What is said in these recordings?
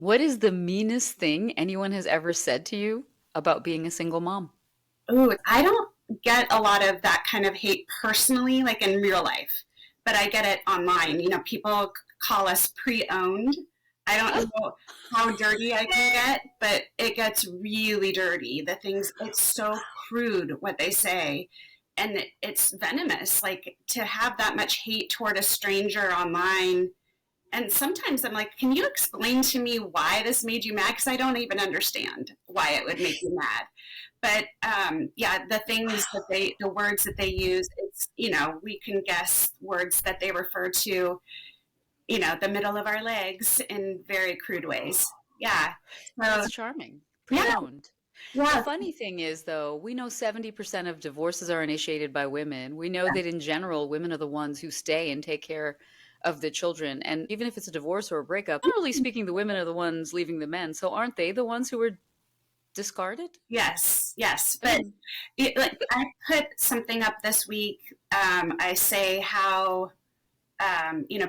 What is the meanest thing anyone has ever said to you about being a single mom? Ooh, I don't get a lot of that kind of hate personally, like in real life, but I get it online. People call us pre-owned. I don't know how dirty I can get, but it gets really dirty. It's so crude what they say, and it's venomous. Like to have that much hate toward a stranger online. And sometimes I'm like, can you explain to me why this made you mad? Because I don't even understand why it would make you mad. But yeah, the words that they use, we can guess words that they refer to, the middle of our legs in very crude ways. Yeah. So, That's charming. yeah, Pre-owned. The yeah, funny thing is, though, we know 70% of divorces are initiated by women. We know that in general, women are the ones who stay and take care of the children. And even if it's a divorce or a breakup, generally speaking, the women are the ones leaving the men. So aren't they the ones who were discarded? yes, yes. I But mean, like I put something up this week. I say how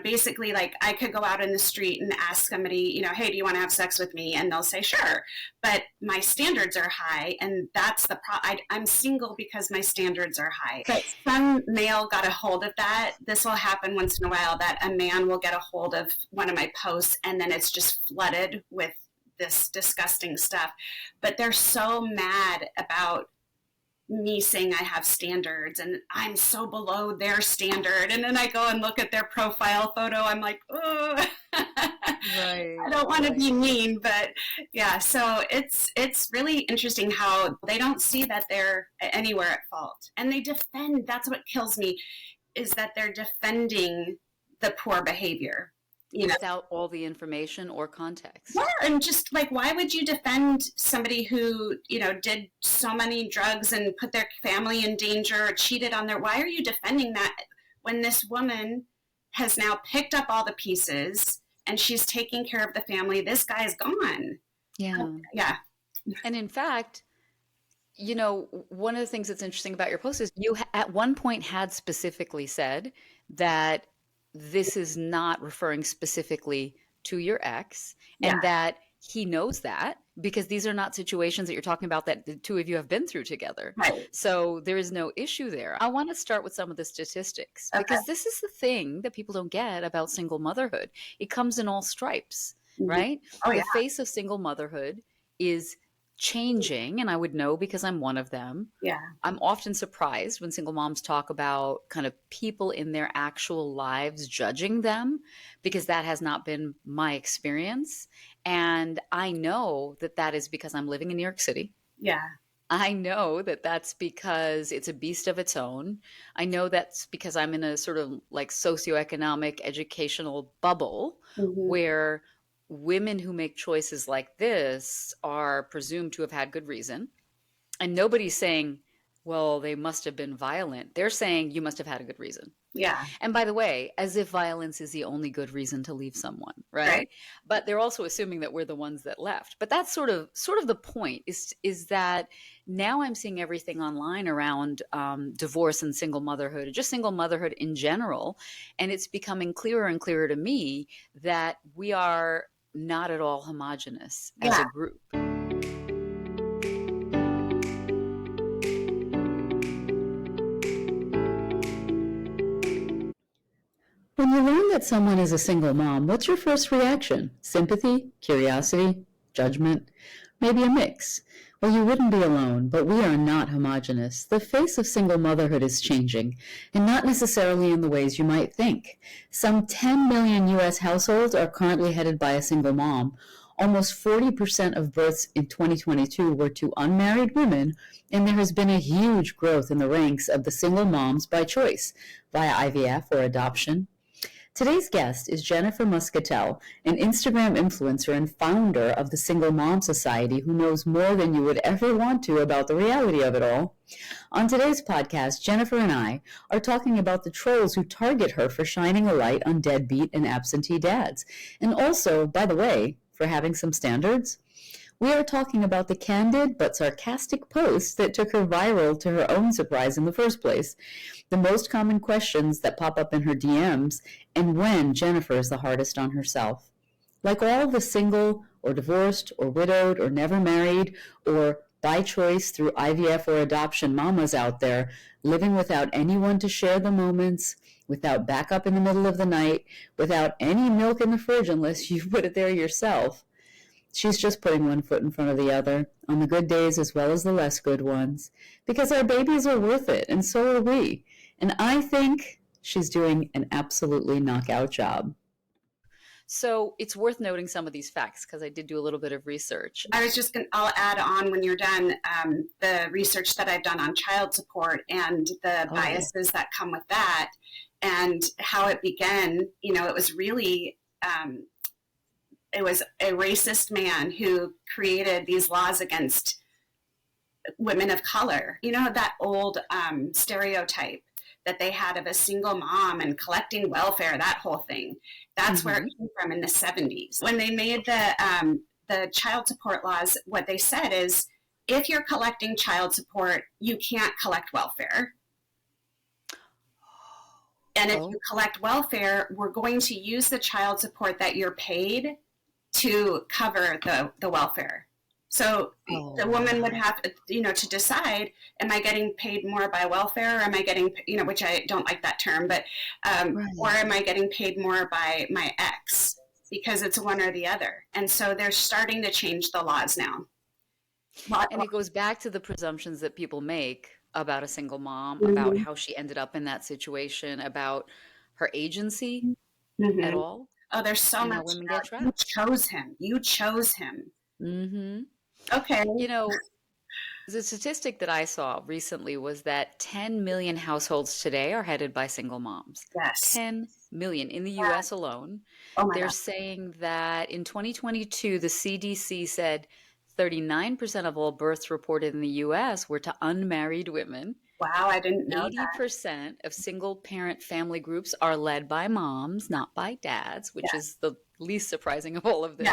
basically like I could go out in the street and ask somebody, hey, do you want to have sex with me? And they'll say, sure. But my standards are high. And that's I'm single because my standards are high. But some male got a hold of that. This will happen once in a while that a man will get a hold of one of my posts and then it's just flooded with this disgusting stuff. But they're so mad about me saying I have standards and I'm so below their standard. And then I go and look at their profile photo. I'm like, oh, I right, don't want to be right. mean, but yeah. So it's really interesting how they don't see that they're anywhere at fault, and they defend. That's what kills me, is that they're defending the poor behavior. You know, Without all the information or yeah, context. and just like, why would you defend somebody who, did so many drugs and put their family in danger or cheated on why are you defending that when this woman has now picked up all the pieces and she's taking care of the family? This guy's gone. Yeah. Yeah. And in fact, one of the things that's interesting about your post is you at one point had specifically said that this is not referring specifically to your ex Yeah. and that he knows that because these are not situations that you're talking about that the two of you have been through together. Right. So there is no issue there. I want to start with some of the statistics Okay. because this is the thing that people don't get about single motherhood. It comes in all stripes, Mhm. right? Oh, The yeah. face of single motherhood is changing, and I would know because I'm one of them. Yeah. I'm often surprised when single moms talk about kind of people in their actual lives judging them because that has not been my experience. And I know that that is because I'm living in New York City. Yeah. I know that that's because it's a beast of its own. I know that's because I'm in a sort of like socioeconomic educational bubble Hmm. where women who make choices like this are presumed to have had good reason. And nobody's saying, well, they must have been violent. They're saying you must have had a good reason. Yeah. And by the way, as if violence is the only good reason to leave someone, Right. right? But they're also assuming that we're the ones that left. But that's sort of the point is that now I'm seeing everything online around divorce and single motherhood, just single motherhood in general, and it's becoming clearer and clearer to me that we are not at all homogenous as Yeah. a group. When you learn that someone is a single mom, what's your first reaction? Sympathy? Curiosity? Judgment? Maybe a mix. Well, you wouldn't be alone, but we are not homogenous. The face of single motherhood is changing, and not necessarily in the ways you might think. Some 10 million U.S. households are currently headed by a single mom. Almost 40% of births in 2022 were to unmarried women, and there has been a huge growth in the ranks of the single moms by choice, via IVF or adoption. Today's guest is Jennifer Muscatel, an Instagram influencer and founder of the Single Mom Society, who knows more than you would ever want to about the reality of it all. On today's podcast, Jennifer and I are talking about the trolls who target her for shining a light on deadbeat and absentee dads, and also, by the way, for having some standards. We are talking about the candid but sarcastic posts that took her viral to her own surprise in the first place, the most common questions that pop up in her DMs, and when Jennifer is the hardest on herself. Like all the single or divorced, or widowed, or never married, or by choice through IVF or adoption mamas out there living without anyone to share the moments, without backup in the middle of the night, without any milk in the fridge unless you put it there yourself. She's just putting one foot in front of the other, on the good days as well as the less good ones, because our babies are worth it, and so are we. And I think she's doing an absolutely knockout job. So it's worth noting some of these facts because I did do a little bit of research. I was just going to, I'll add on when you're done, the research that I've done on child support and the biases that come with that and how it began. You know, it was really, it was a racist man who created these laws against women of color. You know, that old stereotype that they had of a single mom and collecting welfare, that whole thing. That's where it came from in the 70s. When they made the child support laws, what they said is, if you're collecting child support, you can't collect welfare. And if you collect welfare, we're going to use the child support that you're paid to cover the welfare. So the woman would have, you know, to decide, am I getting paid more by welfare, or am I getting, you know, which I don't like that term, but, or am I getting paid more by my ex? Because it's one or the other. And so they're starting to change the laws now. And it goes back to the presumptions that people make about a single mom, about how she ended up in that situation, about her agency at all. Oh, there's so much. Women get trapped. You chose him. You chose him. Okay. You know, the statistic that I saw recently was that 10 million households today are headed by single moms. Yes. 10 million in the US alone. They're saying that in 2022, the CDC said 39% of all births reported in the US were to unmarried women. Wow, I didn't know 80% of single parent family groups are led by moms, not by dads, which is the least surprising of all of this.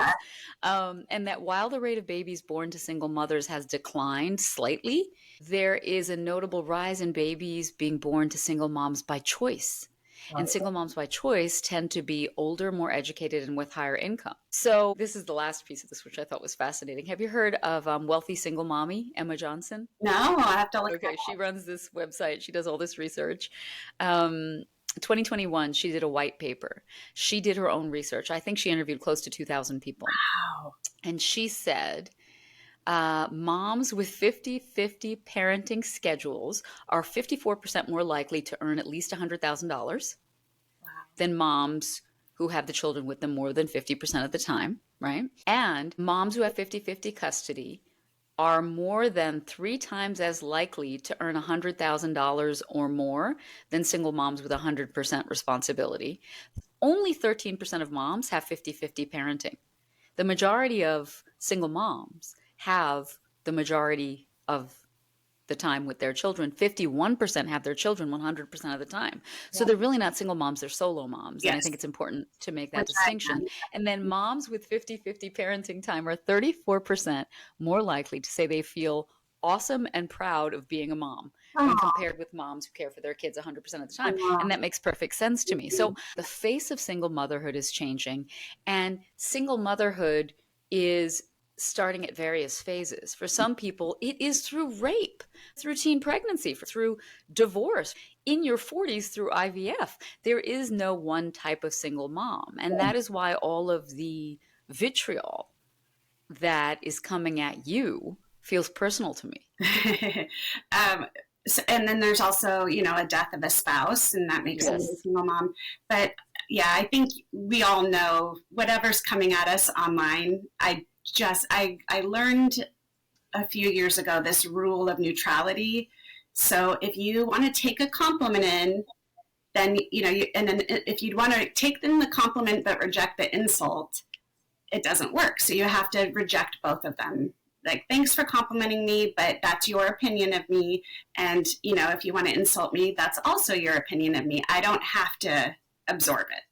And that while the rate of babies born to single mothers has declined slightly, there is a notable rise in babies being born to single moms by choice. And single moms by choice tend to be older, more educated, and with higher income. So this is the last piece of this, which I thought was fascinating. Have you heard of Wealthy Single Mommy, Emma Johnson? No, I'll have to look. Okay, she runs this website. She does all this research. 2021, she did a white paper. She did her own research. I think she interviewed close to 2,000 people. Wow. And she said, moms with 50-50 parenting schedules are 54% more likely to earn at least $100,000 than moms who have the children with them more than 50% of the time, right? And moms who have 50-50 custody are more than 3 times as likely to earn $100,000 or more than single moms with 100% responsibility. Only 13% of moms have 50-50 parenting. The majority of single moms have the majority of the time with their children. 51% have their children 100% of the time. So they're really not single moms, they're solo moms. And I think it's important to make that distinction. And then moms with 50-50 parenting time are 34% more likely to say they feel awesome and proud of being a mom when compared with moms who care for their kids 100% of the time. And that makes perfect sense to me. So the face of single motherhood is changing, and single motherhood is starting at various phases. For some people, it is through rape, through teen pregnancy, through divorce, in your 40s through IVF. There is no one type of single mom. And that is why all of the vitriol that is coming at you feels personal to me. And then there's also, you know, a death of a spouse, and that makes sense, a single mom. But yeah, I think we all know whatever's coming at us online. I learned a few years ago this rule of neutrality. So if you want to take a compliment in, then, you know, and then if you'd want to take in the compliment but reject the insult, it doesn't work. So you have to reject both of them. Like, thanks for complimenting me, but that's your opinion of me. And, you know, if you want to insult me, that's also your opinion of me. I don't have to absorb it.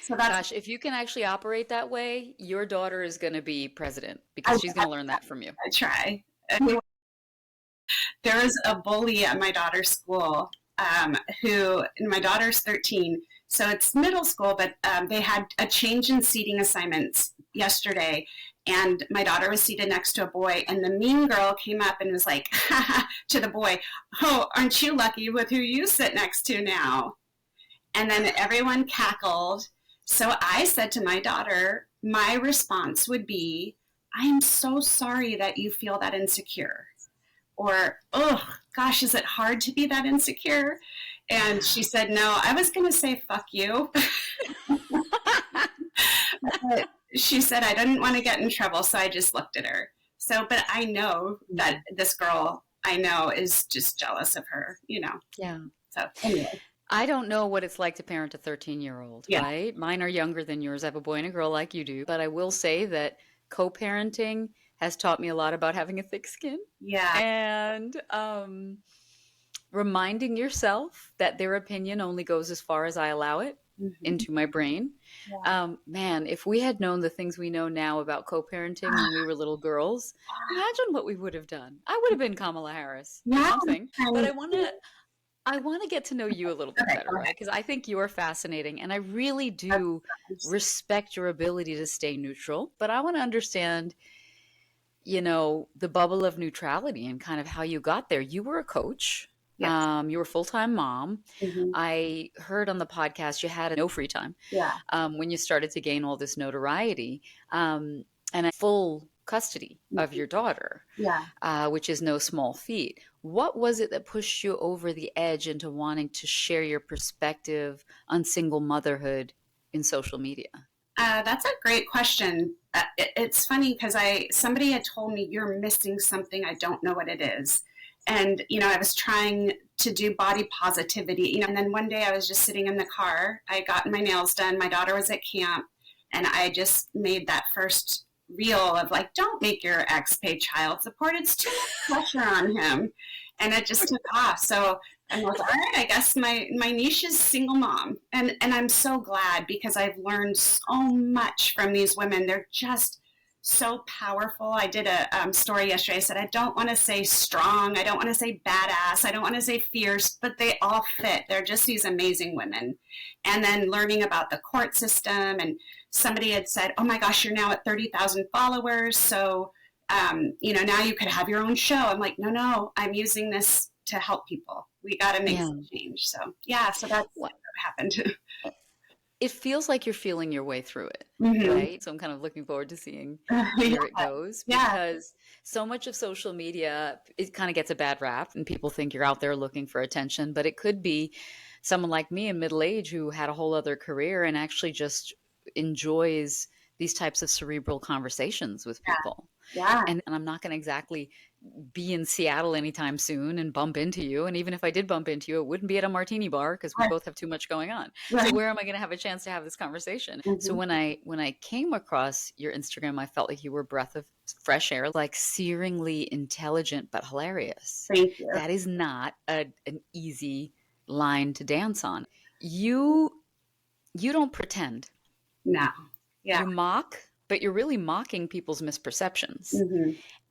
So gosh, if you can actually operate that way, your daughter is going to be president, because she's going to learn that from you. I try. There was a bully at my daughter's school who, and my daughter's 13, so it's middle school, but they had a change in seating assignments yesterday. And my daughter was seated next to a boy, and the mean girl came up and was like, to the boy, "Oh, aren't you lucky with who you sit next to now?" And then everyone cackled. So I said to my daughter, my response would be, "I am so sorry that you feel that insecure." Or, "Oh, gosh, is it hard to be that insecure?" And she said, "No, I was going to say, fuck you." But she said I didn't want to get in trouble, so I just looked at her. So, but I know that this girl I know is just jealous of her, Yeah. So anyway. I don't know what it's like to parent a 13-year-old, Yeah. right? Mine are younger than yours. I have a boy and a girl like you do. But I will say that co-parenting has taught me a lot about having a thick skin Yeah. and reminding yourself that their opinion only goes as far as I allow it into my brain. Yeah. Man, if we had known the things we know now about co-parenting when we were little girls, imagine what we would have done. I would have been Kamala Harris or Yeah. something. But I want to get to know you a little bit better, right? Because I think you are fascinating and I really do respect your ability to stay neutral. But I want to understand, the bubble of neutrality and kind of how you got there. You were a coach. Yes. You were a full-time mom. Mm-hmm. I heard on the podcast you had no free time when you started to gain all this notoriety and full custody of your daughter, which is no small feat. What was it that pushed you over the edge into wanting to share your perspective on single motherhood in social media? That's a great question. It's funny because somebody had told me, "You're missing something. I don't know what it is." And, I was trying to do body positivity, and then one day I was just sitting in the car. I got my nails done. My daughter was at camp, and I just made that first reel of like, "Don't make your ex pay child support. It's too much pressure on him." And it just took off. So I was like, all right, I guess my niche is single mom. And I'm so glad because I've learned so much from these women. They're just so powerful. I did a story yesterday. I said, I don't want to say strong. I don't want to say badass. I don't want to say fierce, but they all fit. They're just these amazing women. And then learning about the court system, and somebody had said, "Oh my gosh, you're now at 30,000 followers. So, now you could have your own show." I'm like, no, I'm using this to help people. We got to make some change. So, so that's what happened. It feels like you're feeling your way through it, right? So I'm kind of looking forward to seeing where it goes because so much of social media, it kind of gets a bad rap and people think you're out there looking for attention, but it could be someone like me in middle age who had a whole other career and actually just enjoys these types of cerebral conversations with people. Yeah. And I'm not going to exactly be in Seattle anytime soon and bump into you. And even if I did bump into you, it wouldn't be at a martini bar because we both have too much going on. So where am I going to have a chance to have this conversation? So when I came across your Instagram, I felt like you were a breath of fresh air, like searingly intelligent but hilarious. Thank you. That is not an easy line to dance on. You don't pretend. No. Yeah. You mock, but you're really mocking people's misperceptions.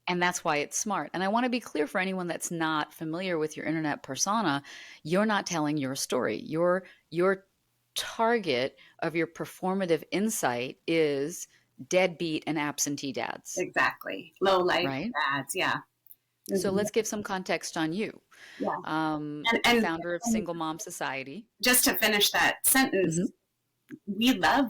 And that's why it's smart. And I want to be clear for anyone that's not familiar with your internet persona, you're not telling your story. Your target of your performative insight is deadbeat and absentee dads. Exactly. Low life dads. Yeah. So let's give some context on you. Yeah. And founder of Single Mom Society. Just to finish that sentence, we love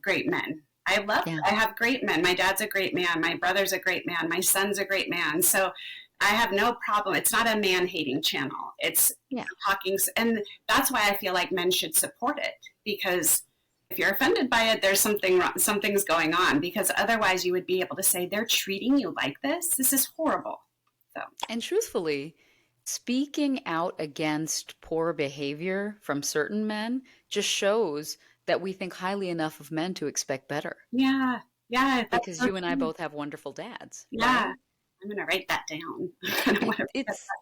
great men. I have great men. My dad's a great man. My brother's a great man. My son's a great man. So I have no problem. It's not a man-hating channel. It's talking. And that's why I feel like men should support it, because if you're offended by it, there's something wrong, something's going on, because otherwise you would be able to say, they're treating you like this. This is horrible. So. And truthfully, speaking out against poor behavior from certain men just shows that we think highly enough of men to expect better. Yeah. Because you and I both have wonderful dads. Yeah. Right? I'm going to write that down.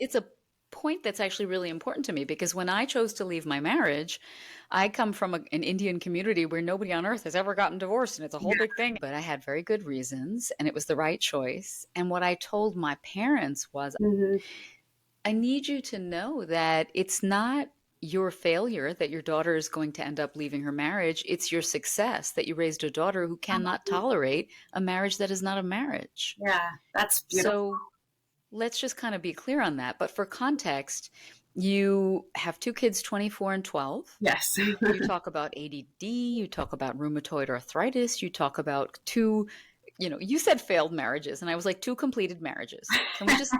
It's a point that's actually really important to me, because when I chose to leave my marriage, I come from an Indian community where nobody on earth has ever gotten divorced, and it's a whole big thing. But I had very good reasons, and it was the right choice. And what I told my parents was, I need you to know that it's not your failure that your daughter is going to end up leaving her marriage. It's your success that you raised a daughter who cannot tolerate a marriage that is not a marriage. Yeah, that's beautiful. So let's just kind of be clear on that. But for context, you have two kids, 24 and 12. Yes. You talk about ADD, you talk about rheumatoid arthritis, you talk about two, you said failed marriages, and I was like, two completed marriages. Can we just.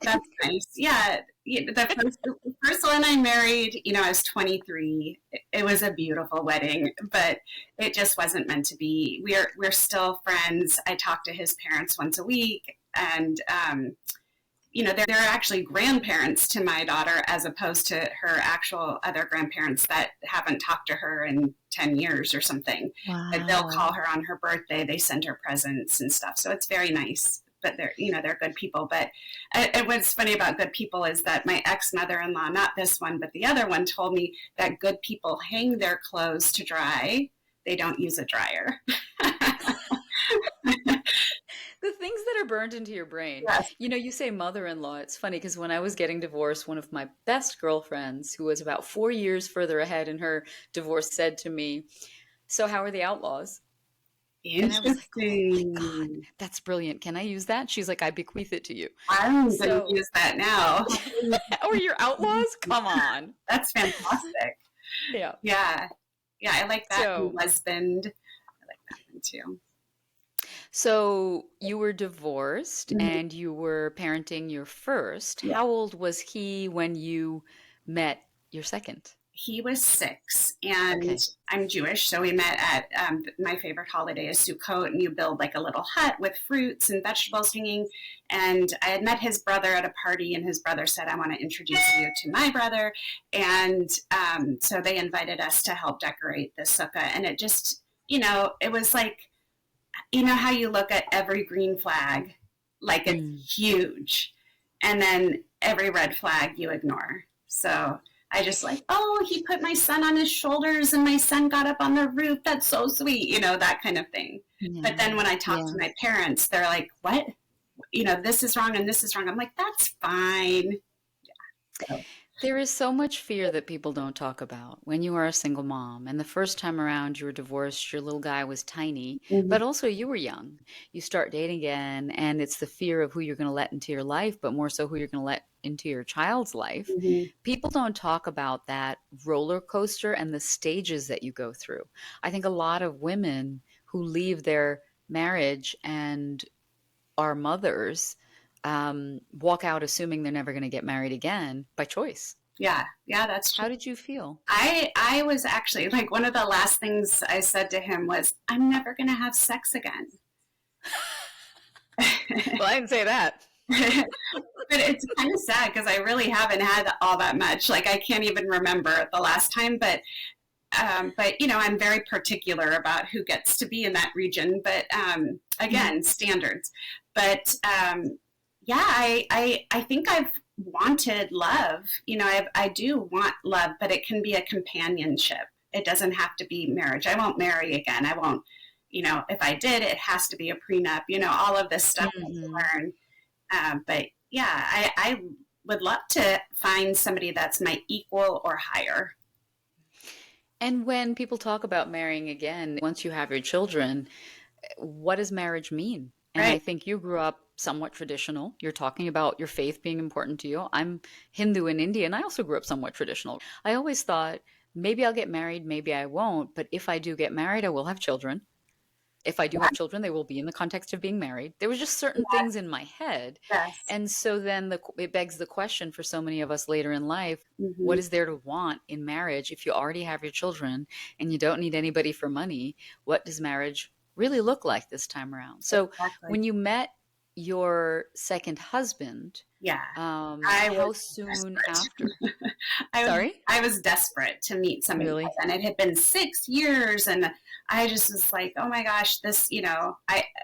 That's nice. Yeah. The first one I married, I was 23. It was a beautiful wedding, but it just wasn't meant to be. We're still friends. I talk to his parents once a week, and they're actually grandparents to my daughter as opposed to her actual other grandparents that haven't talked to her in 10 years or something. But they'll call her on her birthday. They send her presents and stuff. So it's very nice. But they're good people. But what's funny about good people is that my ex-mother-in-law, not this one, but the other one, told me that good people hang their clothes to dry. They don't use a dryer. The things that are burned into your brain. Yes. You say mother-in-law. It's funny because when I was getting divorced, one of my best girlfriends, who was about 4 years further ahead in her divorce, said to me, "So how are the outlaws?" And I was like, "Oh my God, Interesting. that's brilliant. Can I use that?" She's like, "I bequeath it to you." I'm going to So, use that now. or your outlaws? Come on. That's fantastic. Yeah. Yeah. Yeah, I like that. So, Husband. I like that one too. so you were divorced Mhm. and you were parenting your first. Yeah. How old was he when you met your second? He was 6, and Okay. I'm Jewish, so we met at my favorite holiday is Sukkot, and you build like a little hut with fruits and vegetables hanging. And I had met his brother at a party, and his brother said, "I want to introduce you to my brother." And so they invited us to help decorate the sukkah, and it just, it was like, how you look at every green flag, like Mm. it's huge, and then every red flag you ignore. So I just like, oh, he put my son on his shoulders and my son got up on the roof. That's so sweet, that kind of thing. But then when I talk to my parents, they're like, what? This is wrong and this is wrong. I'm like, that's fine. So, There is so much fear that people don't talk about when you are a single mom. And the first time around you were divorced, your little guy was tiny, mhm, but also you were young. You start dating again, and it's the fear of who you're going to let into your life, but more so who you're going to let into your child's life. mhm. People don't talk about that roller coaster and the stages that you go through. I think a lot of women who leave their marriage and are mothers walk out assuming they're never going to get married again by choice. Yeah, yeah, that's true. How did you feel? I was actually like, one of the last things I said to him was, I'm never going to have sex again. Well, I didn't say that. But it's kind of sad because I really haven't had all that much. Like, I can't even remember the last time, but I'm very particular about who gets to be in that region. But again, standards. But yeah, I think I've wanted love. I do want love, but it can be a companionship. It doesn't have to be marriage. I won't marry again. I won't. If I did, it has to be a prenup. All of this stuff that you learn. But yeah, I would love to find somebody that's my equal or higher. And when people talk about marrying again, once you have your children, what does marriage mean? And I Right. think you grew up somewhat traditional. You're talking about your faith being important to you. I'm Hindu and Indian. I also grew up somewhat traditional. I always thought maybe I'll get married, maybe I won't. But if I do get married, I will have children. If I do Yeah. have children, they will be in the context of being married. There was just certain things in my head. Yes. And so then it begs the question for so many of us later in life, Hmm. what is there to want in marriage if you already have your children and you don't need anybody for money? What does marriage really look like this time around? So Exactly. when you met your second husband, Yeah. I was how soon desperate. after? I was Sorry? I was desperate to meet somebody like Really? that. And it had been 6 years, and I just was like, oh my gosh, this,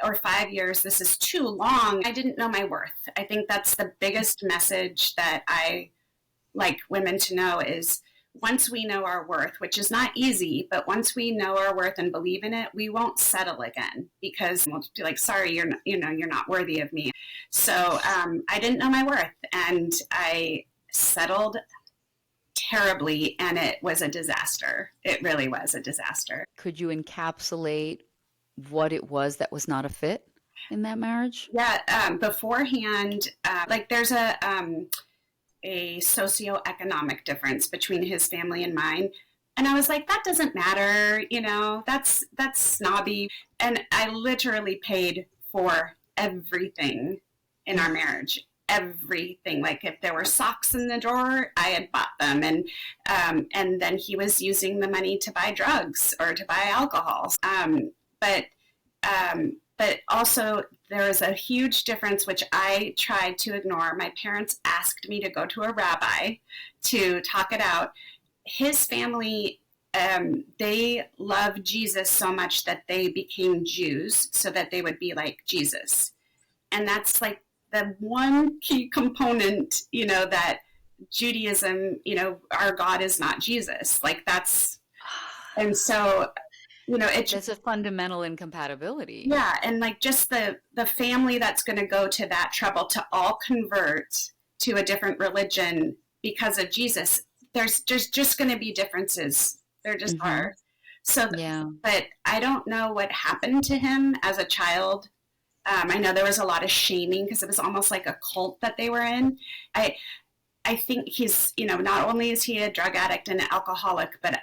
or 5 years, this is too long. I didn't know my worth. I think that's the biggest message that I like women to know is, once we know our worth, which is not easy, but once we know our worth and believe in it, we won't settle again because we'll be like, sorry, you're not worthy of me. So I didn't know my worth, and I settled terribly, and it was a disaster. It really was a disaster. Could you encapsulate what it was that was not a fit in that marriage? Yeah, beforehand, like there's a socioeconomic difference between his family and mine. And I was like, that doesn't matter, that's snobby. And I literally paid for everything in our marriage. Everything. Like if there were socks in the drawer, I had bought them. And then he was using the money to buy drugs or to buy alcohol. But but also there is a huge difference, which I tried to ignore. My parents asked me to go to a rabbi to talk it out. His family, they loved Jesus so much that they became Jews so that they would be like Jesus. And that's like the one key component, that Judaism, our God is not Jesus. Like that's, and so It's a fundamental incompatibility. yeah, and like just the family that's going to go to that trouble to all convert to a different religion because of Jesus. There's just going to be differences. There just are. So, Yeah. but I don't know what happened to him as a child. I know there was a lot of shaming because it was almost like a cult that they were in. I think he's, not only is he a drug addict and an alcoholic, but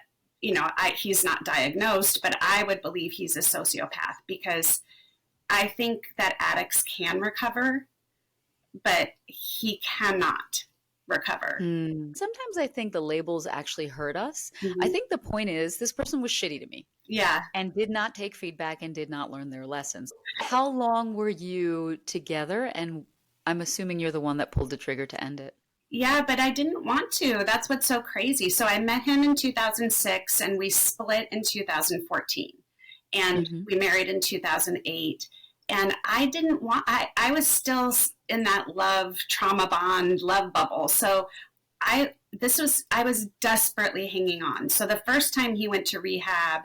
he's not diagnosed, but I would believe he's a sociopath because I think that addicts can recover, but he cannot recover. Sometimes I think the labels actually hurt us. I think the point is this person was shitty to me. Yeah. And did not take feedback and did not learn their lessons. How long were you together? And I'm assuming you're the one that pulled the trigger to end it. Yeah, but I didn't want to. That's what's so crazy. So I met him in 2006 and we split in 2014. And we married in 2008. And I didn't want, I was still in that love trauma bond, love bubble. So I was desperately hanging on. So the first time he went to rehab,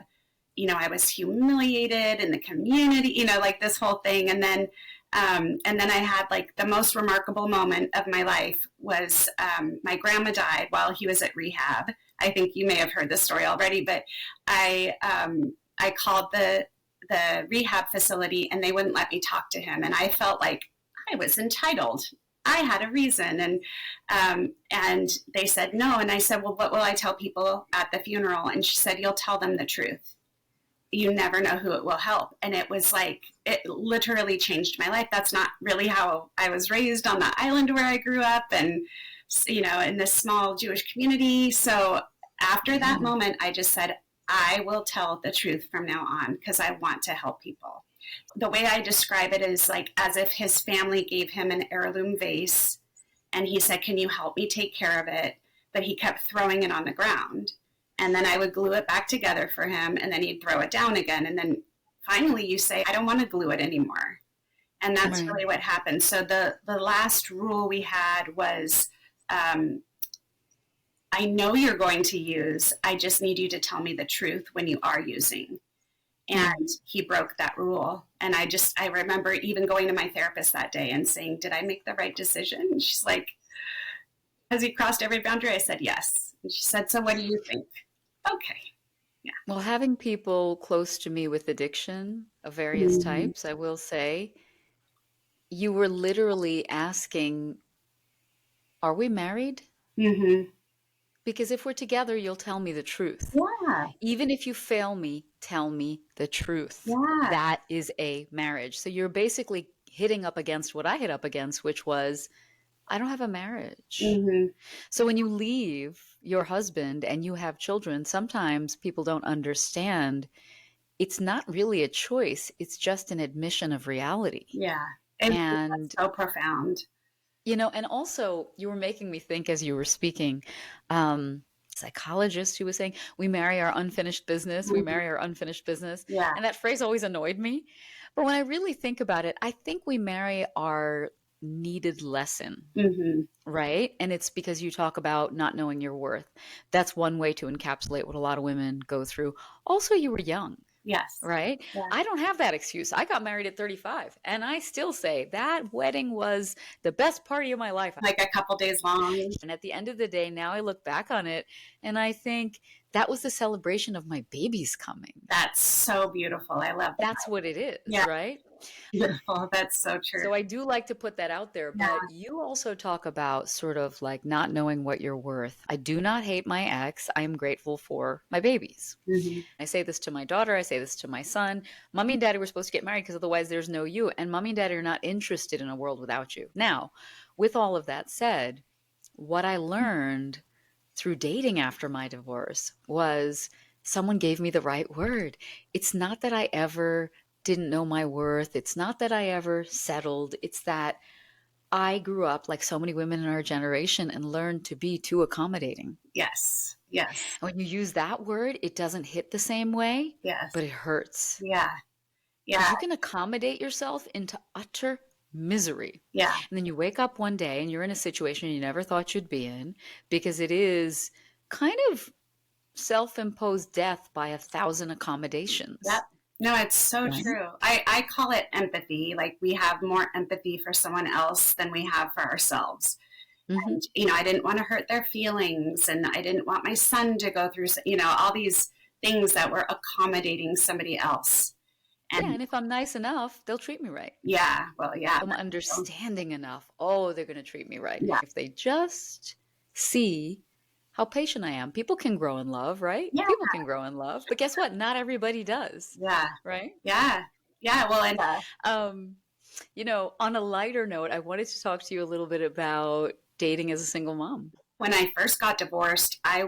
I was humiliated in the community, like this whole thing. And then I had like the most remarkable moment of my life was my grandma died while he was at rehab. I think you may have heard this story already, but I called the rehab facility and they wouldn't let me talk to him. And I felt like I was entitled. I had a reason. And they said no. And I said, well, what will I tell people at the funeral? And she said, you'll tell them the truth. You never know who it will help. And it was like, it literally changed my life. That's not really how I was raised on the island where I grew up and, in this small Jewish community. So after that moment, I just said, I will tell the truth from now on because I want to help people. The way I describe it is like as if his family gave him an heirloom vase and he said, can you help me take care of it? But he kept throwing it on the ground. And then I would glue it back together for him, and then he'd throw it down again. And then finally you say, I don't want to glue it anymore. And that's really what happened. So the last rule we had was, I know you're going to use, I just need you to tell me the truth when you are using. And he broke that rule. And I remember even going to my therapist that day and saying, did I make the right decision? And she's like, has he crossed every boundary? I said, yes. And she said, so what do you think? Okay. Yeah. Well, having people close to me with addiction of various types, I will say, you were literally asking, are we married? Because if we're together, you'll tell me the truth. Yeah. Even if you fail me, tell me the truth. Yeah. That is a marriage. So you're basically hitting up against what I hit up against, which was, I don't have a marriage. So when you leave your husband and you have children, sometimes people don't understand it's not really a choice. It's just an admission of reality. Yeah. And so profound. And also you were making me think as you were speaking, psychologist who was saying, we marry our unfinished business. We marry our unfinished business. Yeah. And that phrase always annoyed me. But when I really think about it, I think we marry our needed lesson, right? And it's because you talk about not knowing your worth. That's one way to encapsulate what a lot of women go through. Also, you were young. Yes. right? Yeah. I don't have that excuse. I got married at 35 and I still say that wedding was the best party of my life. Like a couple days long. And at the end of the day, now I look back on it and I think that was the celebration of my babies coming. That's so beautiful. I love that. That's what it is, Yeah. right? Beautiful. That's so true. So I do like to put that out there, but you also talk about sort of like not knowing what you're worth. I do not hate my ex. I am grateful for my babies. Mm-hmm. I say this to my daughter. I say this to my son. Mommy and daddy were supposed to get married because otherwise there's no you. And mommy and daddy are not interested in a world without you. Now, with all of that said, what I learned through dating after my divorce was someone gave me the right word. It's not that I ever didn't know my worth. It's not that I ever settled. It's that I grew up like so many women in our generation and learned to be too accommodating. Yes. Yes. And when you use that word, it doesn't hit the same way, Yes. but it hurts. Yeah. Yeah. You can accommodate yourself into utter misery. Yeah. And then you wake up one day and you're in a situation you never thought you'd be in because it is kind of self-imposed death by 1,000 accommodations. Yep. No, it's so Right. true. I call it empathy. Like we have more empathy for someone else than we have for ourselves. Mhm. And, you know, I didn't want to hurt their feelings and I didn't want my son to go through, you know, all these things that were accommodating somebody else. And if I'm nice enough, they'll treat me right. Yeah, well, yeah. If I'm understanding enough, oh, they're going to treat me right. Yeah. If they just see how patient I am. People can grow in love, right? Yeah. People can grow in love. But guess what? Not everybody does. Yeah. Right? Yeah. Yeah. Well, and you know, on a lighter note, I wanted to talk to you a little bit about dating as a single mom. When I first got divorced, I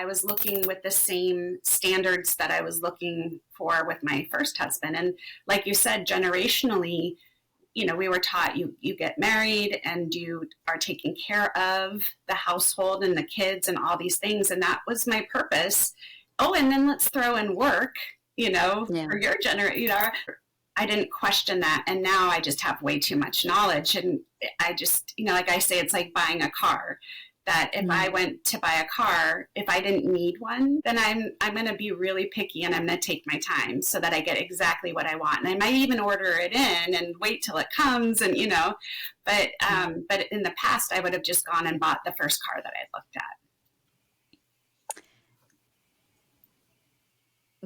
was looking with the same standards that I was looking for with my first husband. And like you said, generationally, you know, we were taught you get married and you are taking care of the household and the kids and all these things. And that was my purpose. Oh, and then let's throw in work, you know, for your generation, you know. I didn't question that. And now I just have way too much knowledge. And I just, you know, like I say, it's like buying a car. That if I went to buy a car, if I didn't need one, then I'm going to be really picky and I'm going to take my time so that I get exactly what I want. And I might even order it in and wait till it comes and, you know, but in the past, I would have just gone and bought the first car that I looked at.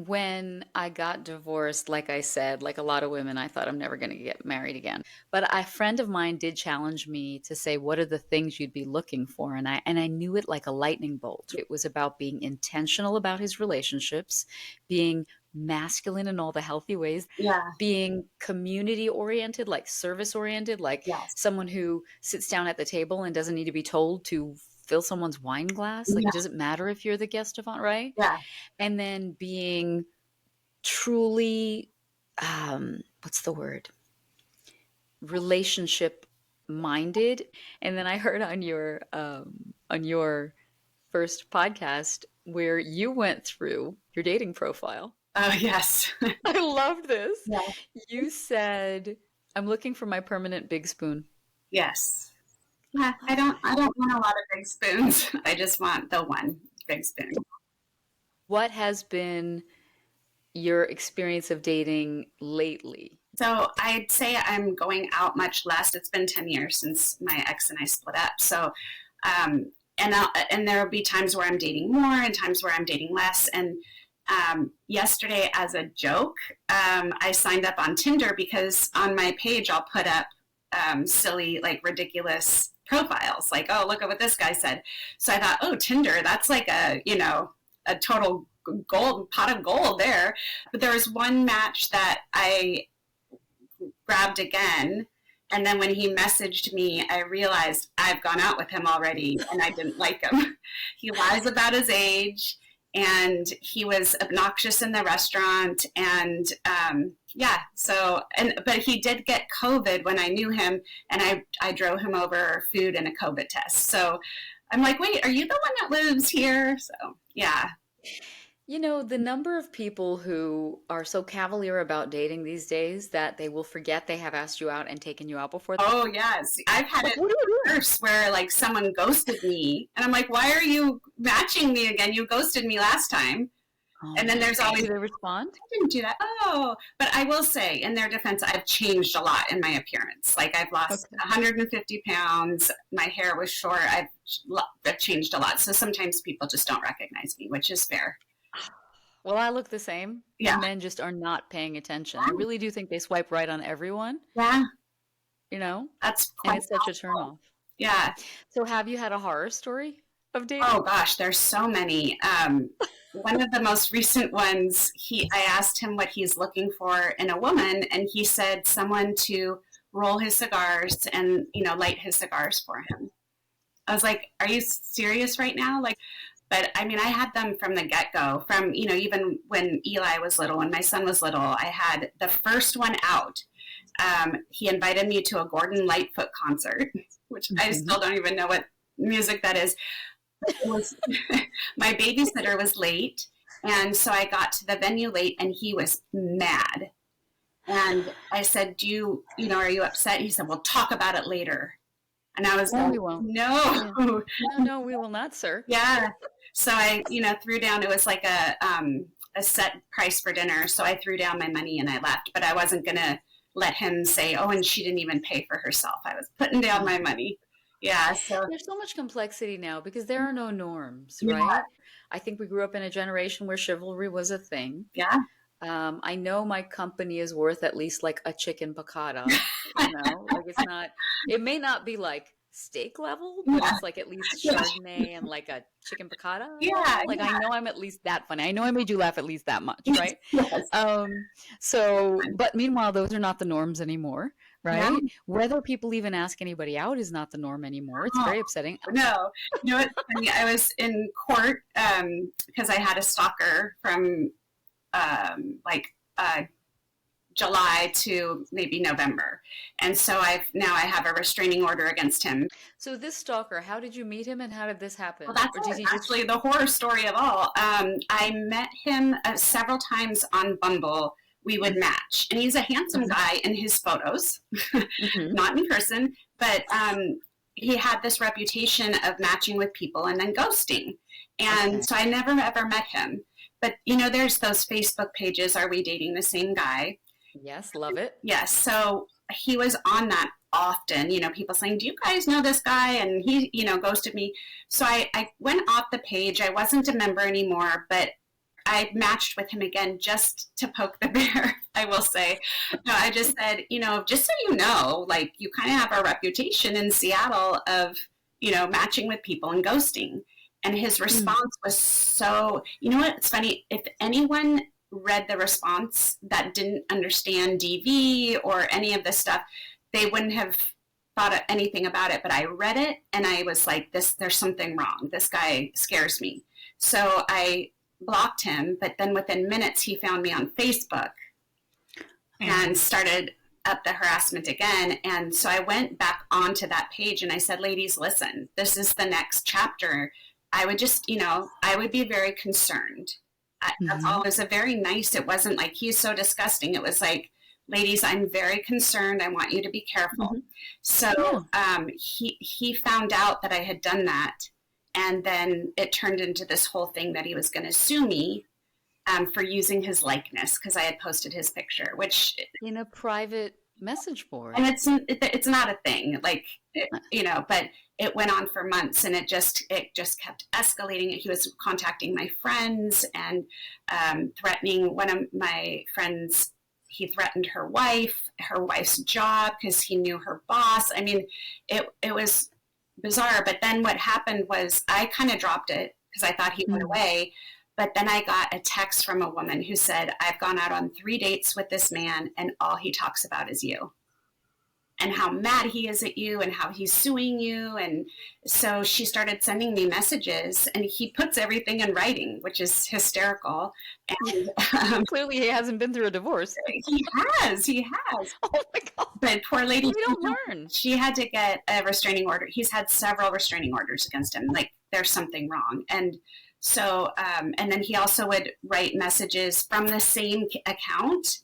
When I got divorced, like I said, like a lot of women, I thought I'm never going to get married again. But a friend of mine did challenge me to say, what are the things you'd be looking for? And I knew it like a lightning bolt. It was about being intentional about his relationships, being masculine in all the healthy ways, being community oriented, like service oriented, like someone who sits down at the table and doesn't need to be told to fill someone's wine glass. Like it doesn't matter if you're the guest of honor, right? Yeah. And then being truly, what's the word? Relationship minded. And then I heard on your first podcast where you went through your dating profile. Oh, yes. I love this. Yeah. You said, I'm looking for my permanent big spoon. Yes. Yeah, I don't want a lot of big spoons. I just want the one big spoon. What has been your experience of dating lately? So I'd say I'm going out much less. It's been 10 years since my ex and I split up. So, and there will be times where I'm dating more and times where I'm dating less. And yesterday, as a joke, I signed up on Tinder because on my page I'll put up silly, like ridiculous profiles, like, oh, look at what this guy said. So I thought, oh, Tinder, that's like a total pot of gold there. But there was one match that I grabbed again. And then when he messaged me, I realized I've gone out with him already and I didn't like him. He lies about his age and he was obnoxious in the restaurant. And but he did get COVID when I knew him and I drove him over food and a COVID test. So I'm like, wait, are you the one that lives here? So, yeah. You know, the number of people who are so cavalier about dating these days that they will forget they have asked you out and taken you out before. Oh, yes. I've had it worse where like someone ghosted me and I'm like, why are you matching me again? You ghosted me last time. Oh And then my there's God. always, Do they respond? I didn't do that. Oh, but I will say, in their defense, I've changed a lot in my appearance. Like I've lost Okay. 150 pounds. My hair was short. I've changed a lot. So sometimes people just don't recognize me, which is fair. Well, I look the same, Yeah. and men just are not paying attention. I really do think they swipe right on everyone, Yeah. you know, That's and quite it's such a helpful. turnoff. Yeah. So, have you had a horror story of Oh dating? gosh, there's so many. One of the most recent ones, I asked him what he's looking for in a woman, and he said someone to roll his cigars and light his cigars for him. I was like, "Are you serious right now?" Like, but I mean, I had them from the get go. From even when Eli was little, when my son was little, I had the first one out. He invited me to a Gordon Lightfoot concert, which I still don't even know what music that is. It was my babysitter was late, and so I got to the venue late, and he was mad. And I said, are you upset?" He said, "We'll talk about it later." And I was No, like, we won't. Yeah. "No." No, we will not, sir. Yeah. So I, threw down. It was like a set price for dinner. So I threw down my money and I left. But I wasn't gonna let him say, "Oh, and she didn't even pay for herself." I was putting down my money. Yeah. So There's so much complexity now because there are no norms, yeah, right? I think we grew up in a generation where chivalry was a thing. yeah, I know my company is worth at least like a chicken piccata, like it may not be like steak level, but yeah, it's like at least yeah, Chardonnay and like a chicken piccata yeah, level. Like I know I'm at least that funny. I know I made you laugh at least that much, yes, right? yes, But meanwhile, those are not the norms anymore, yeah. right? Whether people even ask anybody out is not the norm anymore. It's Oh, very upsetting. no, what's funny? I was in court because I had a stalker from like July to maybe November, and so I have a restraining order against him. So this stalker, how did you meet him and how did this Well, happen? that's Or did he just actually the horror story of all. I met him several times on Bumble. We would match, and he's a handsome guy in his photos, Mhm. not in person, but he had this reputation of matching with people and then ghosting. And Okay. so I never ever met him. But there's those Facebook pages, "Are we dating the same guy?" Yes, love it. Yes. So he was on that often, people saying, "Do you guys know this guy?" And he, ghosted me. So I went off the page. I wasn't a member anymore, but I matched with him again just to poke the bear, I will say. No, I just said, just so you know, like you kind of have a reputation in Seattle of, matching with people and ghosting. And his Mm. response was so, what? It's funny. If anyone read the response that didn't understand DV or any of this stuff, they wouldn't have thought of anything about it. But I read it and I was like, there's something wrong. This guy scares me. So I blocked him, but then within minutes he found me on Facebook and started up the harassment again. And so I went back onto that page and I said, "Ladies, listen, this is the next chapter." I would just, I would be very concerned. That's all. It was it wasn't like he's so disgusting. It was like, "Ladies, I'm very concerned. I want you to be careful." Mhm. So Yeah. he found out that I had done that. And then it turned into this whole thing that he was going to sue me for using his likeness because I had posted his picture, which, In a private message board. and it's not a thing, like, but it went on for months and it just kept escalating. He was contacting my friends and threatening one of my friends. He threatened her wife's job because he knew her boss. I mean, it was bizarre. But then what happened was I kind of dropped it because I thought he went Mm. away. But then I got a text from a woman who said, "I've gone out on 3 dates with this man and all he talks about is you and how mad he is at you and how he's suing you." And so she started sending me messages and he puts everything in writing, which is hysterical. And Clearly, he hasn't been through a divorce. he has. Oh my God. But poor lady, We don't learn. she had to get a restraining order. He's had several restraining orders against him. Like there's something wrong. And so, and then he also would write messages from the same account,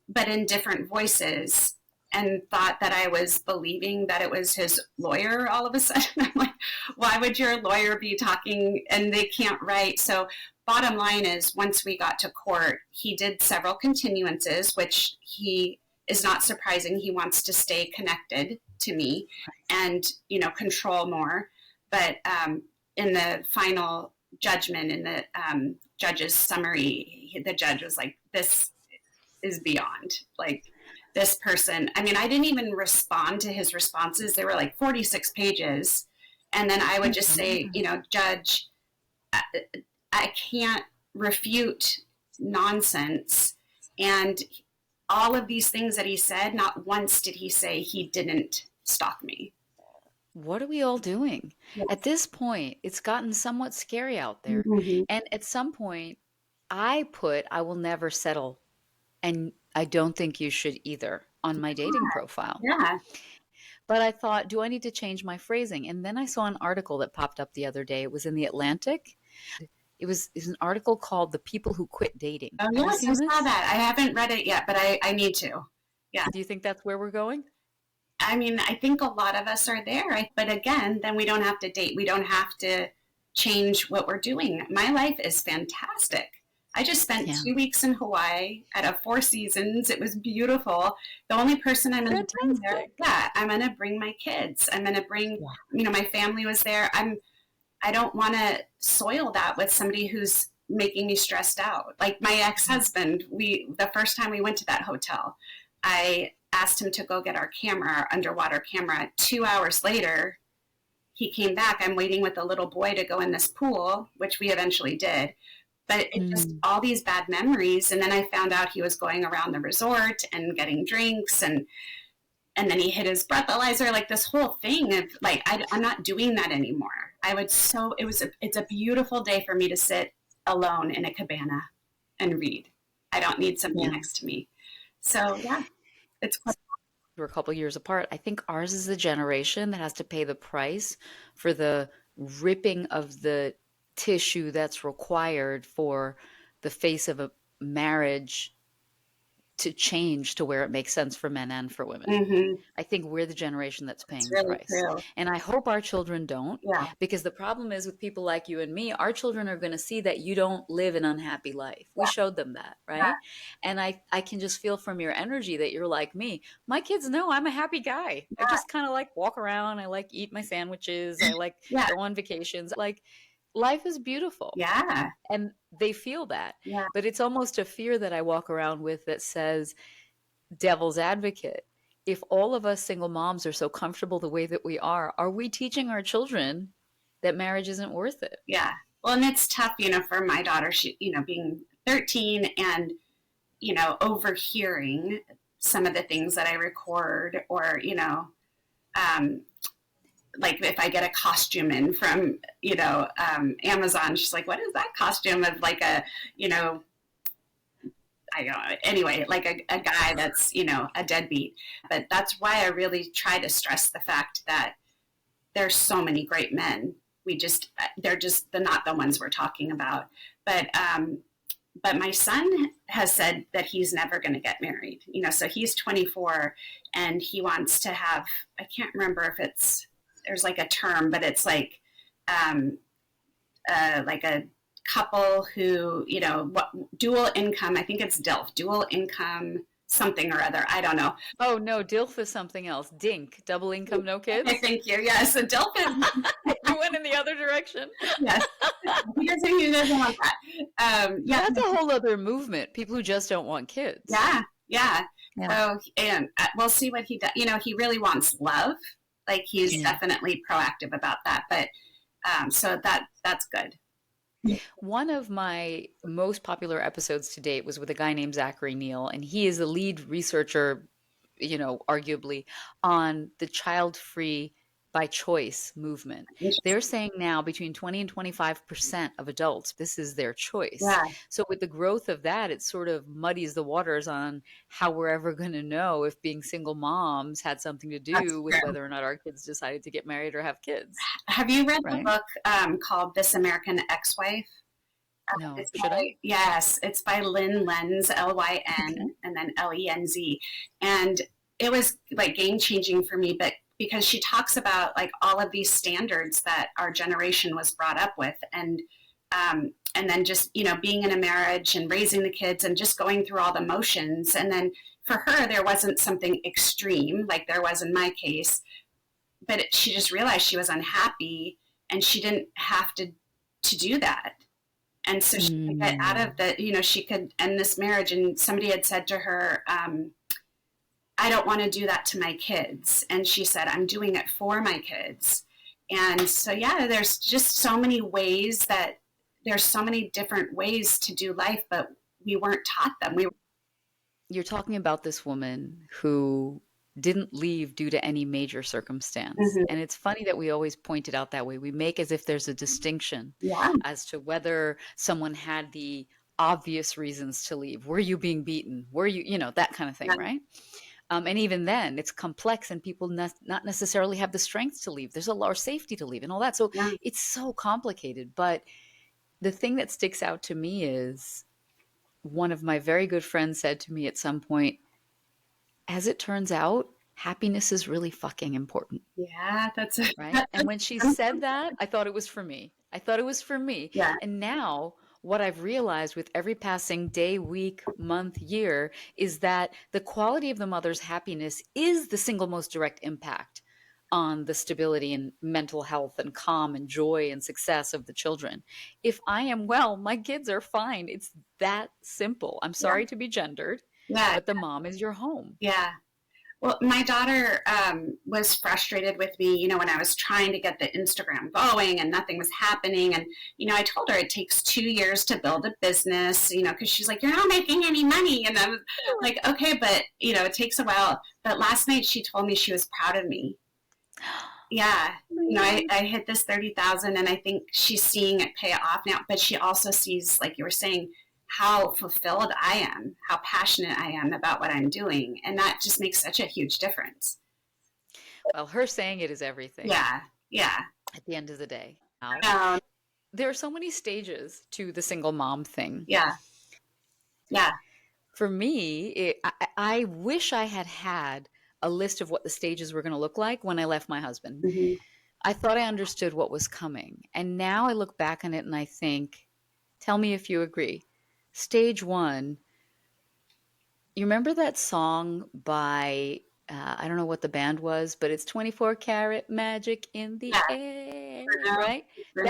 but in different voices. and thought that I was believing that it was his lawyer all of a sudden. I'm like, why would your lawyer be talking and they can't write? So bottom line is, once we got to court, he did several continuances, which he is not surprising. He wants to stay connected to me and, control more. But in the final judgment, in the judge's summary, the judge was like, this is beyond, like, this person. I mean, I didn't even respond to his responses. They were like 46 pages. And then I would just say, Judge, I can't refute nonsense. And all of these things that he said, not once did he say he didn't stalk me. What are we all doing? Yes. At this point, it's gotten somewhat scary out there. Mm-hmm. And at some point, I will never settle. And I don't think you should either on my dating profile. Yeah. But I thought, do I need to change my phrasing? And then I saw an article that popped up the other day. It was in the Atlantic. It was an article called "The People Who Quit Dating." Oh, yes, I saw that. I haven't read it yet, but I need to. Yeah. Do you think that's where we're going? I mean, I think a lot of us are there. But again, then we don't have to date. We don't have to change what we're doing. My life is fantastic. I just spent 2 weeks in Hawaii at a Four Seasons. It was beautiful. The only person I'm going to bring there, I'm going to bring my kids. I'm going to bring, my family was there. I don't want to soil that with somebody who's making me stressed out. Like my ex-husband, the first time we went to that hotel, I asked him to go get our underwater camera. 2 hours later, he came back. I'm waiting with a little boy to go in this pool, which we eventually did. But it just all these bad memories. And then I found out he was going around the resort and getting drinks, and then he hit his breathalyzer, like this whole thing of like, I'm not doing that anymore. It's a beautiful day for me to sit alone in a cabana and read. I don't need somebody next to me. So it's quite. We're a couple years apart. I think ours is the generation that has to pay the price for the ripping of the tissue that's required for the face of a marriage to change to where it makes sense for men and for women. Mm-hmm. I think we're the generation that's paying really the price. True. And I hope our children don't, because the problem is with people like you and me, our children are going to see that you don't live an unhappy life. We showed them that, right? Yeah. And I can just feel from your energy that you're like me. My kids know I'm a happy guy. I just kind of like walk around. I like eat my sandwiches. I like go on vacations. Like, life is beautiful. Yeah. And they feel that. Yeah. But it's almost a fear that I walk around with that says, devil's advocate, if all of us single moms are so comfortable the way that we are we teaching our children that marriage isn't worth it? Yeah. Well, and it's tough, for my daughter, she, being 13 and, overhearing some of the things that I record, or, like if I get a costume in from, Amazon, she's like, what is that costume of like a, I don't know, anyway, like a guy that's, a deadbeat. But that's why I really try to stress the fact that there's so many great men. They're not the ones we're talking about. But my son has said that he's never going to get married, so he's 24 and he wants to have, I can't remember if there's like a term, but it's like a couple who, dual income, I think it's DILF, dual income something or other. I don't know. Oh, no, DILF is something else. DINK, double income, no kids. Okay, thank you. Yes, a DILF is... You went in the other direction. Yes. He doesn't want that. That's a whole other movement. People who just don't want kids. Yeah. So, and we'll see what he does. He really wants love. Like he's definitely proactive about that. But so that's good. One of my most popular episodes to date was with a guy named Zachary Neal, and he is the lead researcher, arguably, on the child-free by choice movement. They're saying now between 20 and 25% of adults, this is their choice. Yeah. So with the growth of that, it sort of muddies the waters on how we're ever going to know if being single moms had something to do with whether or not our kids decided to get married or have kids. Have you read the book called This American Ex-Wife? No. Should I? Yes. It's by Lynn Lenz, Lyn, and then Lenz. And it was like game changing for me, but because she talks about like all of these standards that our generation was brought up with, and then just, you know, being in a marriage and raising the kids and just going through all the motions. And then for her, there wasn't something extreme like there was in my case, but she just realized she was unhappy and she didn't have to do that. And so she could get out of the, you know, she could end this marriage. And somebody had said to her, I don't want to do that to my kids. And she said, I'm doing it for my kids. And so, yeah, there's just so many ways that there's so many different ways to do life, but we weren't taught them. You're talking about this woman who didn't leave due to any major circumstance. Mhm. And it's funny that we always point it out that way. We make as if there's a distinction Yeah. as to whether someone had the obvious reasons to leave. Were you being beaten? Were you, you know, that kind of thing, Yeah. right? And even then, it's complex and people not necessarily have the strength to leave. There's a lot of safety to leave and all that. So Yeah. it's so complicated. But the thing that sticks out to me is one of my very good friends said to me at some point, as it turns out, happiness is really fucking important, Yeah, that's right? And when she said that, I thought it was for me. I thought it was for me. yeah. And now what I've realized with every passing day, week, month, year is that the quality of the mother's happiness is the single most direct impact on the stability and mental health and calm and joy and success of the children. If I am well, my kids are fine. It's that simple. I'm sorry to be gendered, Yeah. but the mom is your home. Yeah. Well, my daughter was frustrated with me, you know, when I was trying to get the Instagram going and nothing was happening. And, you know, I told her it takes 2 years to build a business, you know, because she's like, you're not making any money. And I was like, okay, but, you know, it takes a while. But last night she told me she was proud of me. Yeah. You know, I hit this 30,000 and I think she's seeing it pay off now. But she also sees, like you were saying, how fulfilled I am, how passionate I am about what I'm doing. And that just makes such a huge difference. Well, her saying it is everything. Yeah. Yeah. At the end of the day. Um, There are so many stages to the single mom thing. yeah. Yeah. For me, I wish I had had a list of what the stages were going to look like when I left my husband. Mm-hmm. I thought I understood what was coming. And now I look back on it and I think, tell me if you agree. Stage one, you remember that song by, I don't know what the band was, but it's 24 Karat Magic in the Yeah. Air, right?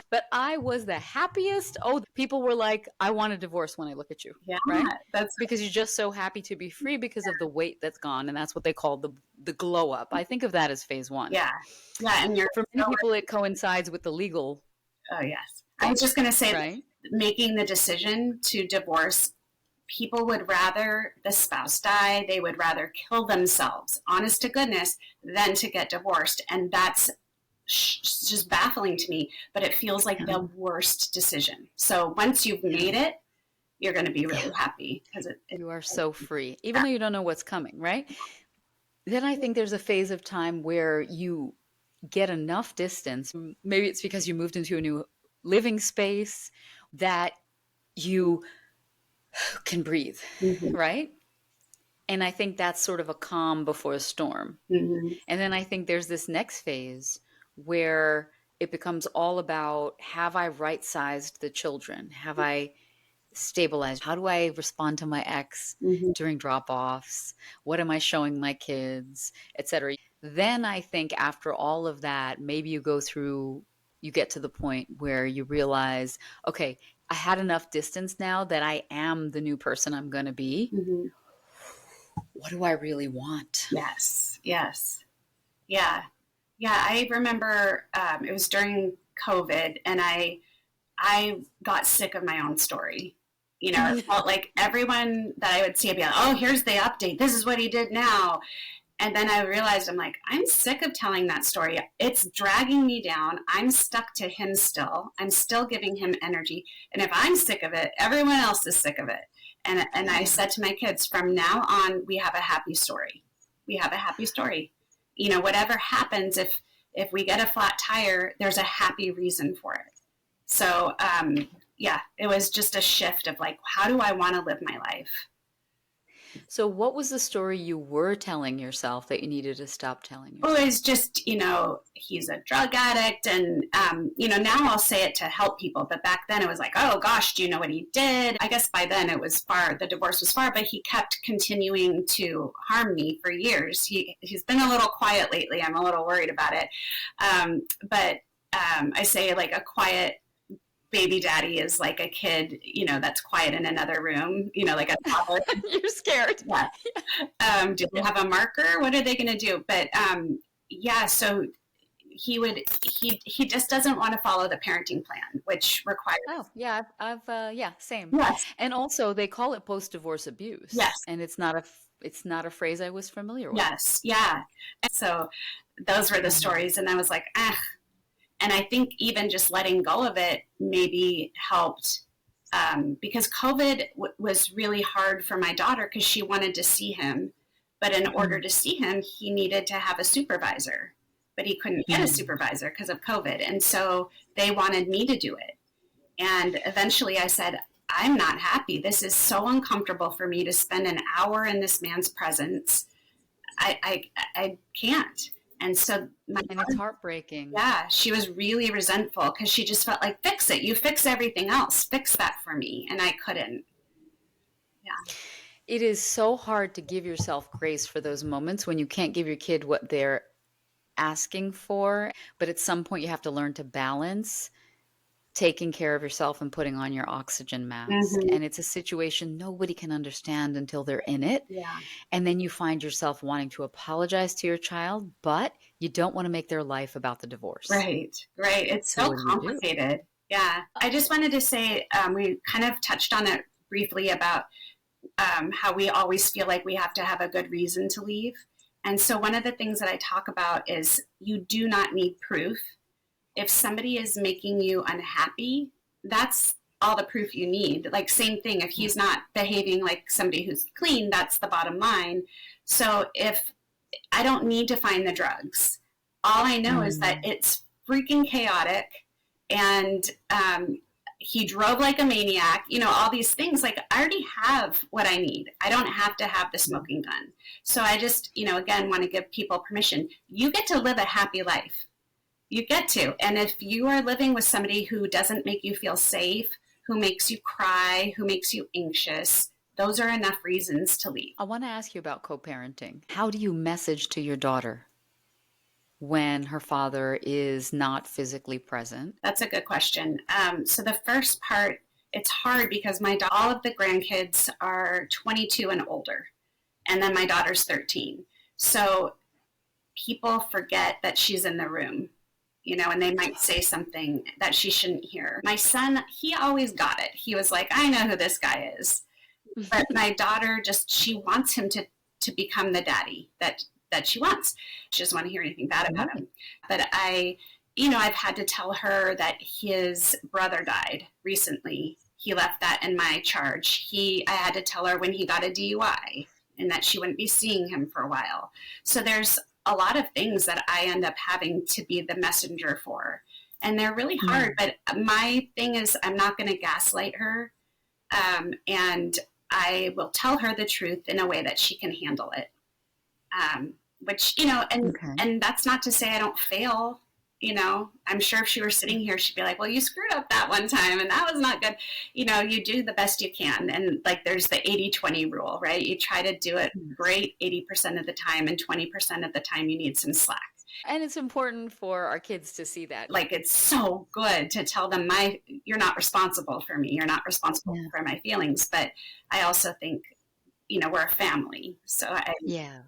But I was the happiest. Oh, people were like, I want a divorce when I look at you, Yeah. right? That's Because you're just so happy to be free because of the weight that's gone. And that's what they call the glow up. I think of that as phase one. yeah. Yeah. And you're For many people, it coincides with the legal, oh yes. I was just gonna say right? making the decision to divorce, people would rather the spouse die, they would rather kill themselves, honest to goodness, than to get divorced. And that's just baffling to me, but it feels like the worst decision. So once you've made it, you're going to be really happy because You are so free, even though you don't know what's coming, right? Then I think there's a phase of time where you get enough distance. Maybe it's because you moved into a new living space that you can breathe, Mhm. right? And I think that's sort of a calm before a storm. Mhm. And then I think there's this next phase where it becomes all about, have I right-sized the children? Have I stabilized? How do I respond to my ex Mhm. during drop-offs? What am I showing my kids, etc.? Then I think after all of that, maybe you get to the point where you realize, okay, I had enough distance now that I am the new person I'm going to be. Mhm. What do I really want? Yes. Yes. Yeah. Yeah. I remember it was during COVID, and I got sick of my own story. You know, it felt like everyone that I would see, I'd be like, oh, here's the update. This is what he did now. And then I realized, I'm like, I'm sick of telling that story. It's dragging me down. I'm stuck to him still. I'm still giving him energy. And if I'm sick of it, everyone else is sick of it. And I said to my kids, from now on, we have a happy story. We have a happy story. You know, whatever happens, if we get a flat tire, there's a happy reason for it. So, yeah, it was just a shift of like, how do I want to live my life? So what was the story you were telling yourself that you needed to stop telling Oh, yourself? it's just, he's a drug addict. And, now I'll say it to help people. But back then it was like, oh gosh, do you know what he did? I guess by then the divorce was far, but he kept continuing to harm me for years. He's been a little quiet lately. I'm a little worried about it. But I say like a quiet baby daddy is like a kid, that's quiet in another room, like a toddler. You're scared. Yeah. Do they have a marker? What are they going to do? But yeah, so he just doesn't want to follow the parenting plan, which requires. Oh, yeah, yeah, same. Yes. And also they call it post-divorce abuse, Yes. and it's not a phrase I was familiar with. Yes. Yeah. And so those were the stories, and I was like, ah. And I think even just letting go of it maybe helped, because COVID was really hard for my daughter because she wanted to see him. But in order to see him, he needed to have a supervisor. But he couldn't get a supervisor because of COVID. And so they wanted me to do it. And eventually I said, I'm not happy. This is so uncomfortable for me to spend an hour in this man's presence. I can't. And so and it's heartbreaking. Yeah, she was really resentful because she just felt like, fix it. You fix everything else. Fix that for me. And I couldn't. Yeah. It is so hard to give yourself grace for those moments when you can't give your kid what they're asking for. But at some point, you have to learn to balance taking care of yourself and putting on your oxygen mask. And it's a situation nobody can understand until they're in it. Yeah. And then you find yourself wanting to apologize to your child, but you don't want to make their life about the divorce. Right. It's so complicated. Yeah. I just wanted to say, we kind of touched on it briefly about how we always feel like we have to have a good reason to leave. And so one of the things that I talk about is you do not need proof. If somebody is making you unhappy, that's all the proof you need. Like same thing, if he's not behaving like somebody who's clean, that's the bottom line. So if I don't need to find the drugs, all I know is that it's freaking chaotic, and he drove like a maniac, all these things. Like I already have what I need. I don't have to have the smoking gun. So I just, again, want to give people permission. You get to live a happy life. You get to. And if you are living with somebody who doesn't make you feel safe, who makes you cry, who makes you anxious, those are enough reasons to leave. I want to ask you about co-parenting. How do you message to your daughter when her father is not physically present? That's a good question. So the first part, it's hard because all of the grandkids are 22 and older, and then my daughter's 13. So people forget that she's in the room, and they might say something that she shouldn't hear. My son, he always got it. He was like, I know who this guy is. But my daughter she wants him to become the daddy that she wants. She doesn't want to hear anything bad about him. But I've had to tell her that his brother died recently. He left that in my charge. I had to tell her when he got a DUI and that she wouldn't be seeing him for a while. So there's a lot of things that I end up having to be the messenger for. And they're really hard. But my thing is I'm not going to gaslight her. And I will tell her the truth in a way that she can handle it. Which, and that's not to say I don't fail. I'm sure if she were sitting here, she'd be like, well, you screwed up that one time and that was not good. You do the best you can. And like, there's the 80-20 rule, right? You try to do it great 80% of the time, and 20% of the time you need some slack. And it's important for our kids to see that. Like, it's so good to tell them you're not responsible for me. You're not responsible for my feelings. But I also think, we're a family. So yeah.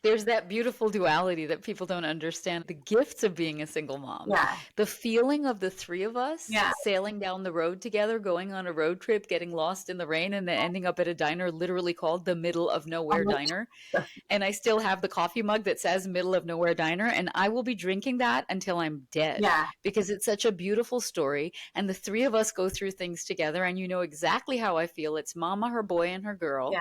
There's that beautiful duality that people don't understand. The gifts of being a single mom. Yeah. The feeling of the three of us sailing down the road together, going on a road trip, getting lost in the rain, and then ending up at a diner literally called the Middle of Nowhere Diner. And I still have the coffee mug that says Middle of Nowhere Diner, and I will be drinking that until I'm dead. Yeah. Because it's such a beautiful story, and the three of us go through things together, and you know exactly how I feel. It's mama, her boy, and her girl. Yeah.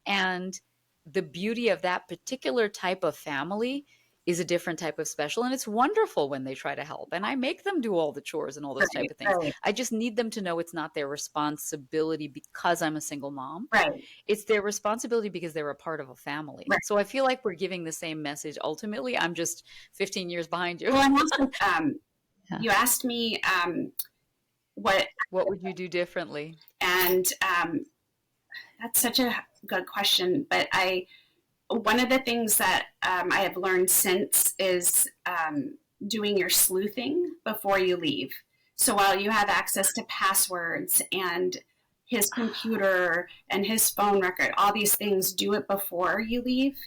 And the beauty of that particular type of family is a different type of special. And it's wonderful when they try to help. And I make them do all the chores and all those type Right, of things. right, I just need them to know it's not their responsibility because I'm a single mom. right, It's their responsibility because they're a part of a family. right. So I feel like we're giving the same message. Ultimately, I'm just 15 years behind you. Well, and also, Yeah. you asked me what, What would you do differently? and that's such a good question. But one of the things that I have learned since is doing your sleuthing before you leave. So while you have access to passwords and his computer and his phone record, all these things, do it before you leave.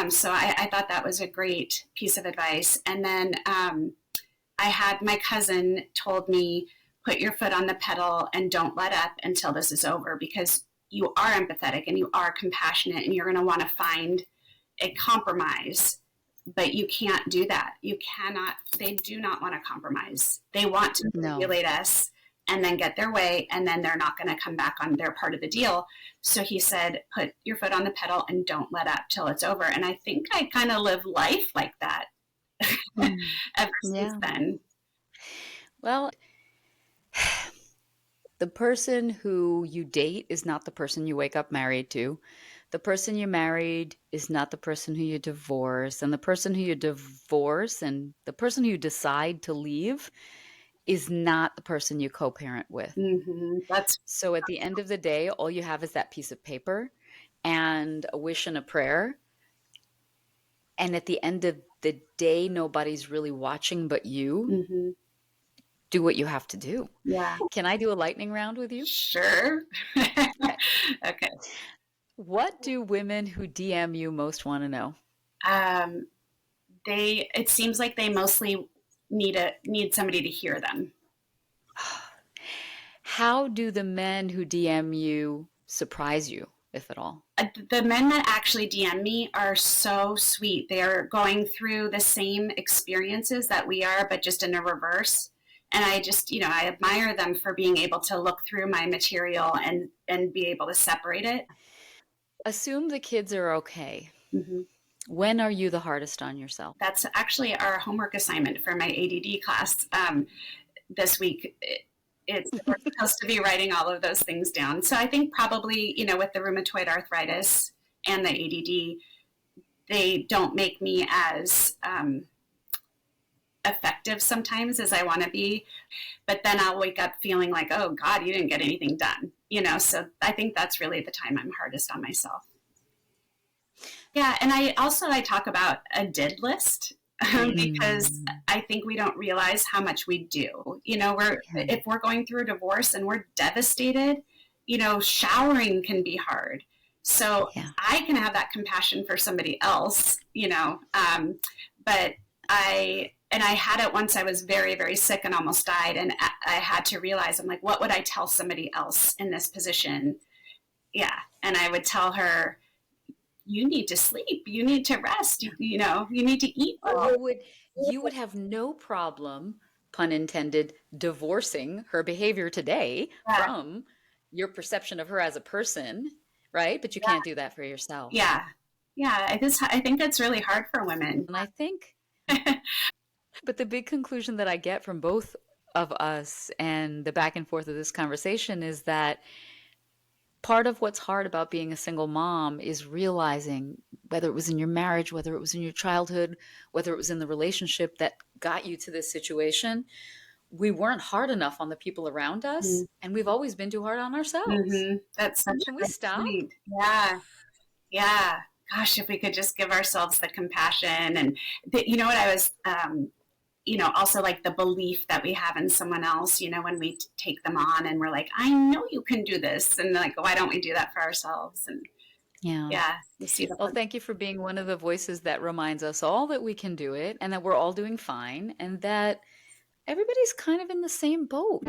So I thought that was a great piece of advice. And then I had my cousin told me, put your foot on the pedal and don't let up until this is over, because you are empathetic and you are compassionate and you're going to want to find a compromise, but you can't do that. You cannot, they do not want to compromise. They want to manipulate us and then get their way, and then they're not going to come back on their part of the deal. So he said, put your foot on the pedal and don't let up till it's over. And I think I kind of live life like that ever since then. Well, the person who you date is not the person you wake up married to. The person you married is not the person who you divorce. And the person who you divorce and the person who you decide to leave is not the person you co-parent with. So at the end of the day, all you have is that piece of paper and a wish and a prayer. And at the end of the day, nobody's really watching but you. Do what you have to do. Yeah. Can I do a lightning round with you? Sure. Okay. What do women who DM you most want to know? It seems like they mostly need somebody to hear them. How do the men who DM you surprise you, if at all? The men that actually DM me are so sweet. They are going through the same experiences that we are, but just in a reverse. And I just, I admire them for being able to look through my material and be able to separate it. Assume the kids are okay. Mm-hmm. When are you the hardest on yourself? That's actually our homework assignment for my ADD class this week. We're supposed to be writing all of those things down. So I think probably, with the rheumatoid arthritis and the ADD, they don't make me as effective sometimes as I want to be. But then I'll wake up feeling like, oh God, you didn't get anything done. So I think that's really the time I'm hardest on myself. Yeah. And I talk about a did list because I think we don't realize how much we do. If we're going through a divorce and we're devastated, showering can be hard. So I can have that compassion for somebody else, but I had it once. I was very, very sick and almost died. And I had to realize, I'm like, what would I tell somebody else in this position? Yeah. And I would tell her, you need to sleep. You need to rest. You need to eat. You would have no problem, pun intended, divorcing her behavior today from your perception of her as a person, right? But you can't do that for yourself. Yeah. Yeah. I think that's really hard for women. And I think, but the big conclusion that I get from both of us and the back and forth of this conversation is that part of what's hard about being a single mom is realizing, whether it was in your marriage, whether it was in your childhood, whether it was in the relationship that got you to this situation, we weren't hard enough on the people around us, and we've always been too hard on ourselves. That's Can we stop? Point. Yeah. Gosh, if we could just give ourselves the compassion and what I was, also like the belief that we have in someone else, when we take them on and we're like, I know you can do this. And like, why don't we do that for ourselves? And you see well, thank you for being one of the voices that reminds us all that we can do it and that we're all doing fine and that everybody's kind of in the same boat.